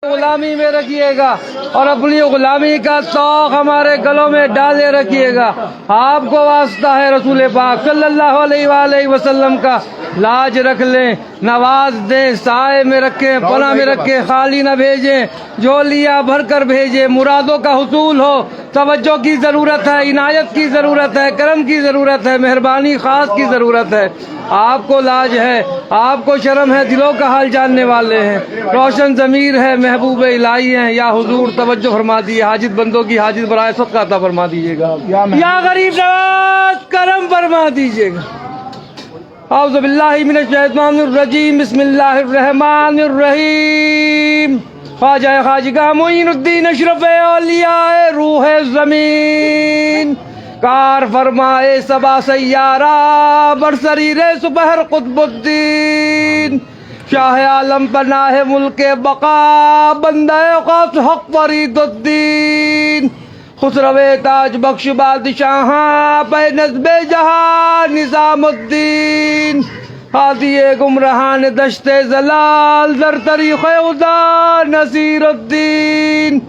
غلامی میں رکھیے گا اور اپنی غلامی کا توق ہمارے گلوں میں ڈالے رکھیے گا۔ آپ کو واسطہ ہے رسول پاک صلی اللہ علیہ وآلہ وسلم کا، لاج رکھ لیں، نواز دیں، سائے میں رکھیں، پناہ میں رکھیں، خالی نہ بھیجیں، جھولیاں بھر کر بھیجیں، مرادوں کا حصول ہو۔ توجہ کی ضرورت ہے، عنایت کی ضرورت ہے، کرم کی ضرورت ہے، مہربانی خاص کی ضرورت ہے۔ آپ کو لاج ہے، آپ کو شرم ہے، دلوں کا حال جاننے والے ہیں، روشن ضمیر ہے، محبوب الہی ہیں۔ یا حضور توجہ فرما دیے، حاجت بندوں کی حاجت برائے سب کا عطا فرما دیجیے گا۔ یا غریب نواز کرم فرما دیجیے گا۔ اعوذ باللہ من الشیطان الرجیم، بسم اللہ الرحمن الرحیم۔ خواجہ خواجگاہ معین الدین اشرف اولیاء روح زمین، کار فرمائے سبا سیارہ برسریر سپہر قطب الدین، شاہ عالم پناہ ملک بقا بندہ خاص حق فرید الدین، خسرو تاج بخش بادشاہاں پہ نصب جہاں نظام الدین، ہادی گمراہان دشت زلال در طریق خدا نصیر الدین،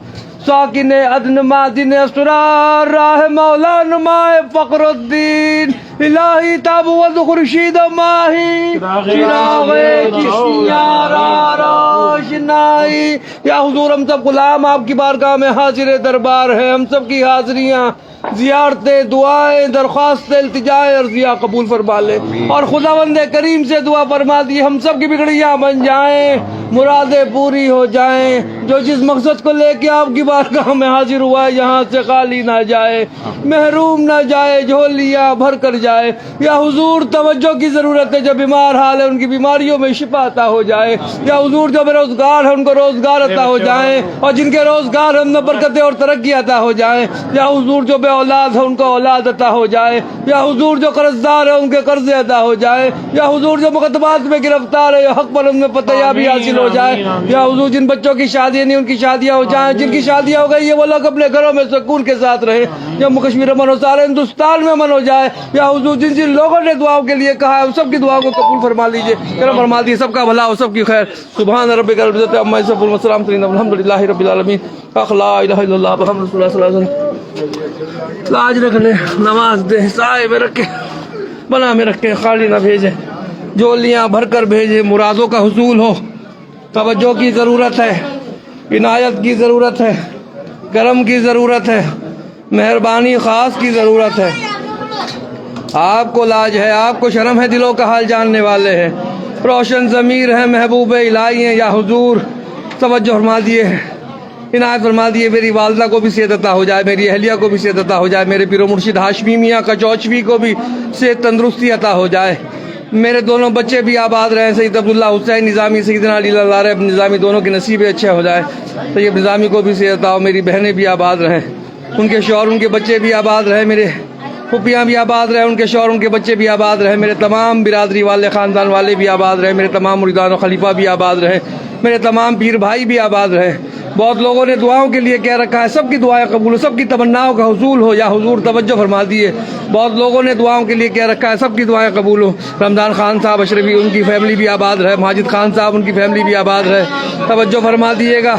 ساکن عدن مادن اسرار راہ مولا نمائے فقر الدین، الہی تابوت خورشید ماہی چراغ چشتیاں را روشنائی۔ یا حضور ہم سب غلام آپ کی بارگاہ میں حاضر دربار ہیں، ہم سب کی حاضریاں، زیارتیں، دعائیں، درخواست، التجائے عرضیہ قبول فرما لے، اور خداوند کریم سے دعا فرما دی ہم سب کی بگڑیاں بن جائیں، مرادیں پوری ہو جائیں، جو جس مقصد کو لے کے آپ کی بارگاہ میں حاضر ہوا ہے یہاں سے خالی نہ جائے، محروم نہ جائے، جھولیاں بھر کر جائے۔ یا حضور توجہ کی ضرورت ہے، جو بیمار حال ہے ان کی بیماریوں میں شفا عطا ہو جائے۔ یا حضور جو بے روزگار ہے ان کو روزگار عطا ہو جائیں، اور جن کے روزگار ہم میں برکتیں اور ترقی عطا ہو جائیں۔ یا حضور جو بے اولاد ہے ان کو اولاد عطا ہو جائے۔ یا حضور جو قرض دار ہے ان کے قرض عطا ہو جائے۔ یا حضور جو مقدمات میں گرفتار ہے حق پر ان میں فتح یابی حاصل ہو جائے۔ یا حضور جن بچوں کی شادیاں نہیں ان کی شادیاں ہو جائیں، جن کی شادیاں ہو گئی یہ وہ لوگ اپنے گھروں میں سکون کے ساتھ رہے، جموں کشمیر امن ہو، سارے ہندوستان میں امن ہو جائے۔ یا حضور جن جن لوگوں نے دعاؤں کے لیے کہا ہے ان سب کی دعاؤں کو قبول فرما لیجیے، کرم فرما دیجیے، سب کا بھلا ہو، سب کی خیر۔ سبحان ربک رب العزت عما یصفون والسلام علی الحمد للہ رب العالمین۔ لا الہ الا اللہ محمد رسول اللہ صلی اللہ علیہ وسلم۔ لاج رکھ لیں، نواز دیں، سائے میں رکھیں، بنا میں رکھیں، خالی نہ بھیجیں، جھولیاں بھر کر بھیجیں، مرادوں کا حصول ہو۔ توجہ کی ضرورت ہے، عنایت کی ضرورت ہے، کرم کی ضرورت ہے، مہربانی خاص کی ضرورت ہے۔ آپ کو لاج ہے، آپ کو شرم ہے، دلوں کا حال جاننے والے ہیں، روشن ضمیر ہیں، محبوب الہی ہیں۔ یا حضور توجہ فرما دیے، عنایت فرما دیے، میری والدہ کو بھی صحت عطا ہو جائے، میری اہلیہ کو بھی صحت عطا ہو جائے، میرے پیر و مرشد ہاشمی میاں کچوچوی کو بھی صحت تندرستی عطا ہو جائے، میرے دونوں بچے بھی آباد رہیں، سید عبداللہ حسین نظامی، سیدنا علی اللہ نظامی، دونوں کے نصیب اچھے ہو جائے، طیب نظامی کو بھی صحت عطا ہو، میری بہنیں بھی آباد رہیں، ان کے شوہر ان کے بچے بھی آباد رہیں، میرے پھپھیاں بھی آباد رہیں، ان کے شوہر ان کے بچے بھی آباد رہیں، میرے تمام برادری والے خاندان والے بھی آباد رہیں، میرے تمام مریدان و خلیفہ بھی آباد رہیں، میرے تمام پیر بھائی بھی آباد رہیں۔ بہت لوگوں نے دعاؤں کے لیے کہہ رکھا ہے، سب کی دعائیں قبول ہو، سب کی تمناؤں کا حصول ہو۔ یا حضور توجہ فرما دیے، بہت لوگوں نے دعاؤں کے لیے کہہ رکھا ہے، سب کی دعائیں قبول ہو۔ رمضان خان صاحب اشرفی ان کی فیملی بھی آباد رہے، ماجد خان صاحب ان کی فیملی بھی آباد رہے، توجہ فرما دیے گا۔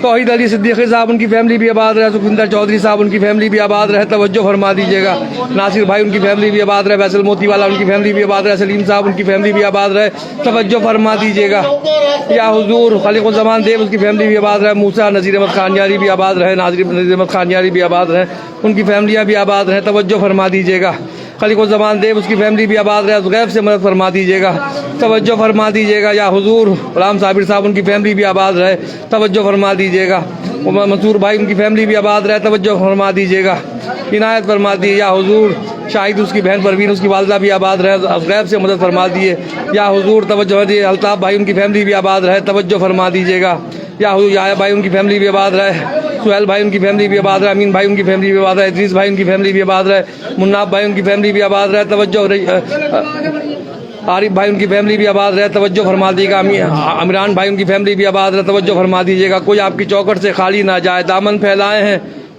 توحید علی صدیقی صاحب ان کی فیملی بھی آباد رہے، سکھوندر چودھری صاحب ان کی فیملی بھی آباد رہے، توجہ فرما دیجیے گا۔ ناصر بھائی ان کی فیملی بھی آباد رہے، فیصل موتی والا ان کی فیملی بھی آباد رہے، سلیم صاحب ان کی فیملی بھی آباد رہے، توجہ فرما دیجیے گا۔ یا حضور خلیق الزمان دیو اس کی فیملی بھی آباد رہے، موسیٰ نذیر احمد خان یاری بھی آباد رہے، نذیر احمد خان یاری بھی آباد رہے، ان کی فیملیاں بھی آباد رہے، توجہ فرما دیجیے گا۔ خلیق الزمان دیو اس کی فیملی بھی آباد رہے، غیب سے مدد فرما دیجیے گا، توجہ فرما دیجیے گا۔ یا حضور غلام صابر صاحب ان کی فیملی بھی آباد رہے، توجہ فرما دیجیے گا۔ منصور بھائی ان کی فیملی بھی آباد رہے، توجہ فرما دیجیے گا، عنایت فرما دیے۔ یا حضور شاہد اس کی بہن پروین اس کی والدہ بھی آباد رہے، غیب سے مدد فرما دیے۔ یا حضور توجہ دیے، الطاف بھائی ان کی فیملی بھی آباد رہے، توجہ فرما دیجیے گا۔ یا حضور یحییٰ بھائی ان کی فیملی بھی آباد رہے، سہیل بھائی ان کی فیملی بھی آباد رہے، امین بھائی ان کی فیملی بھی آباد رہے، ادریس بھائی ان کی فیملی بھی آباد رہے، مناب بھائی ان کی فیملی بھی آباد رہے، توجہ عارف بھائی ان کی فیملی بھی آباد رہے، توجہ فرما دیجیے گا۔ عمران بھائی ان کی فیملی بھی آباد رہے، توجہ فرما دیجیے گا۔ کوئی آپ کی چوکٹ سے خالی نہ جائے، دامن پھیلائے ہیں